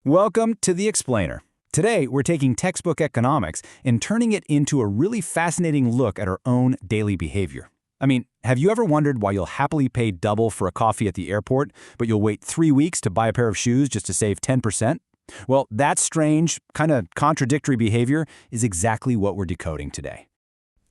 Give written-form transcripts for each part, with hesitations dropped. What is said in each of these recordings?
Welcome to The Explainer. Today, we're taking textbook economics and turning it into a really fascinating look at our own daily behavior. I mean, have you ever wondered why you'll happily pay double for a coffee at the airport, but you'll wait 3 weeks to buy a pair of shoes just to save 10%? Well, that strange, kind of contradictory behavior is exactly what we're decoding today.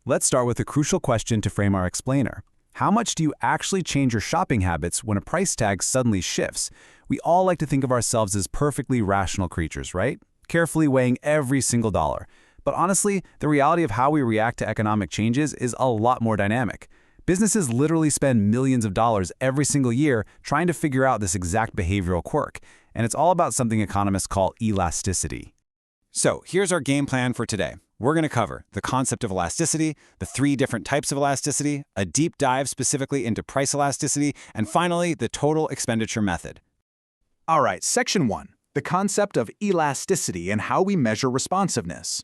Let's start with a crucial question to frame our explainer. How much do you actually change your shopping habits when a price tag suddenly shifts? We all like to think of ourselves as perfectly rational creatures, right? Carefully weighing every single dollar. But honestly, the reality of how we react to economic changes is a lot more dynamic. Businesses literally spend millions of dollars every single year trying to figure out this exact behavioral quirk, and it's all about something economists call elasticity. So here's our game plan for today. We're going to cover the concept of elasticity, the 3 different types of elasticity, a deep dive specifically into price elasticity, and finally, the total expenditure method. All right, Section 1, the concept of elasticity and how we measure responsiveness.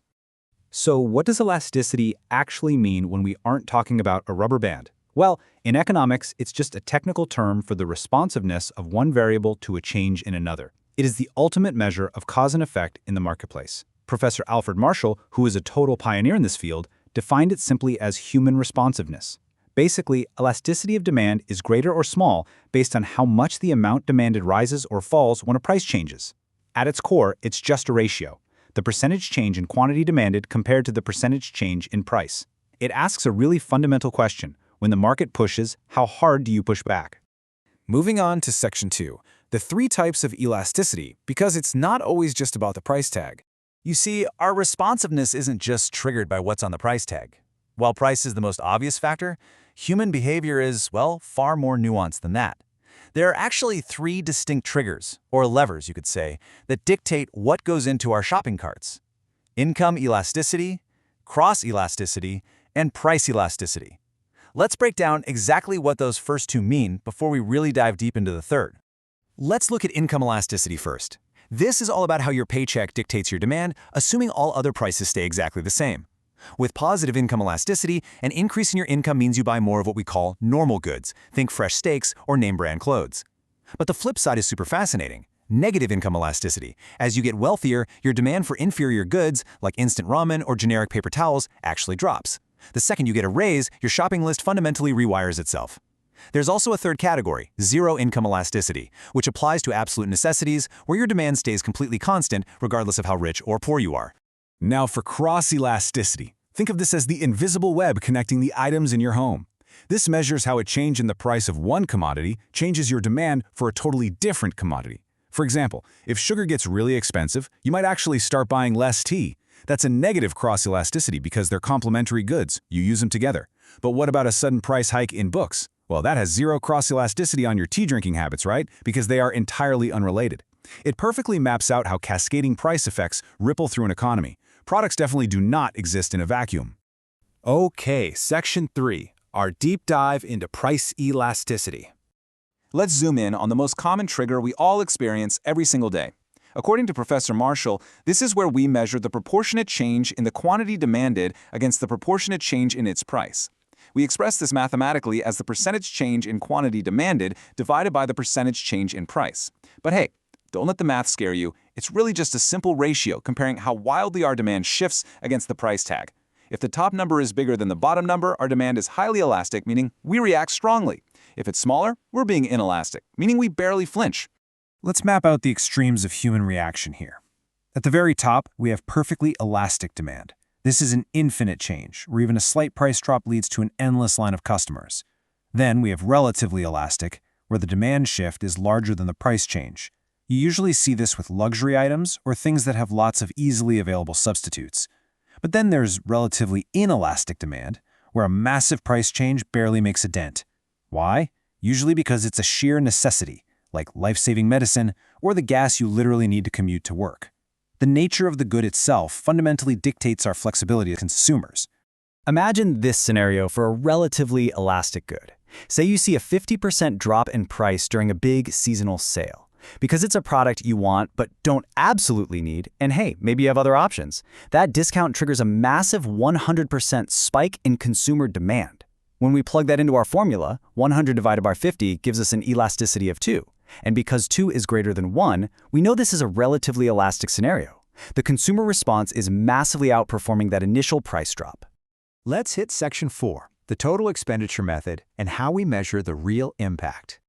So what does elasticity actually mean when we aren't talking about a rubber band? Well, in economics, it's just a technical term for the responsiveness of one variable to a change in another. It is the ultimate measure of cause and effect in the marketplace. Professor Alfred Marshall, who is a total pioneer in this field, defined it simply as human responsiveness. Basically, elasticity of demand is greater or small based on how much the amount demanded rises or falls when a price changes. At its core, it's just a ratio, the percentage change in quantity demanded compared to the percentage change in price. It asks a really fundamental question. When the market pushes, how hard do you push back? Moving on to Section 2, the 3 types of elasticity, because it's not always just about the price tag. You see, our responsiveness isn't just triggered by what's on the price tag. While price is the most obvious factor, human behavior is, well, far more nuanced than that. There are actually 3 distinct triggers, or levers you could say, that dictate what goes into our shopping carts: income elasticity, cross-elasticity, and price elasticity. Let's break down exactly what those first 2 mean before we really dive deep into the third. Let's look at income elasticity first. This is all about how your paycheck dictates your demand, assuming all other prices stay exactly the same. With positive income elasticity, an increase in your income means you buy more of what we call normal goods, think fresh steaks or name-brand clothes. But the flip side is super fascinating. Negative income elasticity. As you get wealthier, your demand for inferior goods, like instant ramen or generic paper towels, actually drops. The second you get a raise, your shopping list fundamentally rewires itself. There's also a third category, zero income elasticity, which applies to absolute necessities, where your demand stays completely constant regardless of how rich or poor you are. Now for cross-elasticity. Think of this as the invisible web connecting the items in your home. This measures how a change in the price of one commodity changes your demand for a totally different commodity. For example, if sugar gets really expensive, you might actually start buying less tea. That's a negative cross-elasticity because they're complementary goods. You use them together. But what about a sudden price hike in books? Well, that has zero cross-elasticity on your tea drinking habits, right? Because they are entirely unrelated. It perfectly maps out how cascading price effects ripple through an economy. Products definitely do not exist in a vacuum. Okay, Section 3, our deep dive into price elasticity. Let's zoom in on the most common trigger we all experience every single day. According to Professor Marshall, this is where we measure the proportionate change in the quantity demanded against the proportionate change in its price. We express this mathematically as the percentage change in quantity demanded divided by the percentage change in price. But hey, don't let the math scare you. It's really just a simple ratio comparing how wildly our demand shifts against the price tag. If the top number is bigger than the bottom number, our demand is highly elastic, meaning we react strongly. If it's smaller, we're being inelastic, meaning we barely flinch. Let's map out the extremes of human reaction here. At the very top, we have perfectly elastic demand. This is an infinite change, where even a slight price drop leads to an endless line of customers. Then we have relatively elastic, where the demand shift is larger than the price change. You usually see this with luxury items or things that have lots of easily available substitutes. But then there's relatively inelastic demand, where a massive price change barely makes a dent. Why? Usually because it's a sheer necessity, like life-saving medicine or the gas you literally need to commute to work. The nature of the good itself fundamentally dictates our flexibility as consumers. Imagine this scenario for a relatively elastic good. Say you see a 50% drop in price during a big seasonal sale. Because it's a product you want but don't absolutely need, and hey, maybe you have other options. That discount triggers a massive 100% spike in consumer demand. When we plug that into our formula, 100 divided by 50 gives us an elasticity of 2. And because 2 is greater than 1, we know this is a relatively elastic scenario. The consumer response is massively outperforming that initial price drop. Let's hit section 4, the total expenditure method and how we measure the real impact.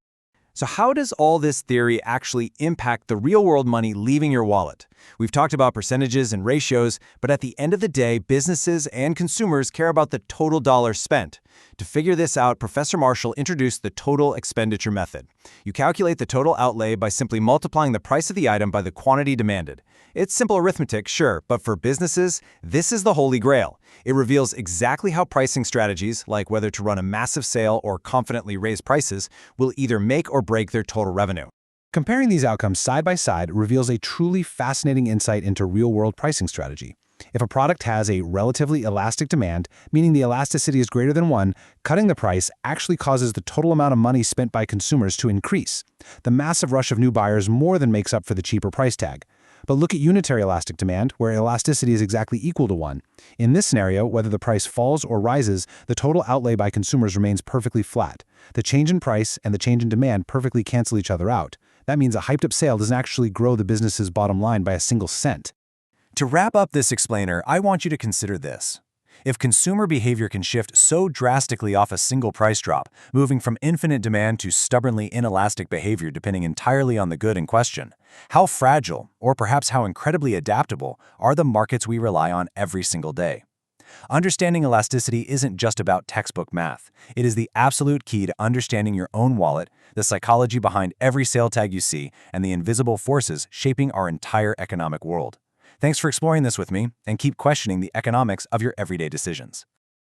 So how does all this theory actually impact the real-world money leaving your wallet? We've talked about percentages and ratios, but at the end of the day, businesses and consumers care about the total dollars spent. To figure this out, Professor Marshall introduced the total expenditure method. You calculate the total outlay by simply multiplying the price of the item by the quantity demanded. It's simple arithmetic, sure, but for businesses, this is the holy grail. It reveals exactly how pricing strategies, like whether to run a massive sale or confidently raise prices, will either make or break their total revenue. Comparing these outcomes side by side reveals a truly fascinating insight into real-world pricing strategy. If a product has a relatively elastic demand, meaning the elasticity is greater than 1, cutting the price actually causes the total amount of money spent by consumers to increase. The massive rush of new buyers more than makes up for the cheaper price tag. But look at unitary elastic demand, where elasticity is exactly equal to 1. In this scenario, whether the price falls or rises, the total outlay by consumers remains perfectly flat. The change in price and the change in demand perfectly cancel each other out. That means a hyped-up sale doesn't actually grow the business's bottom line by a single cent. To wrap up this explainer, I want you to consider this. If consumer behavior can shift so drastically off a single price drop, moving from infinite demand to stubbornly inelastic behavior depending entirely on the good in question, how fragile, or perhaps how incredibly adaptable, are the markets we rely on every single day? Understanding elasticity isn't just about textbook math. It is the absolute key to understanding your own wallet, the psychology behind every sale tag you see, and the invisible forces shaping our entire economic world. Thanks for exploring this with me, and keep questioning the economics of your everyday decisions.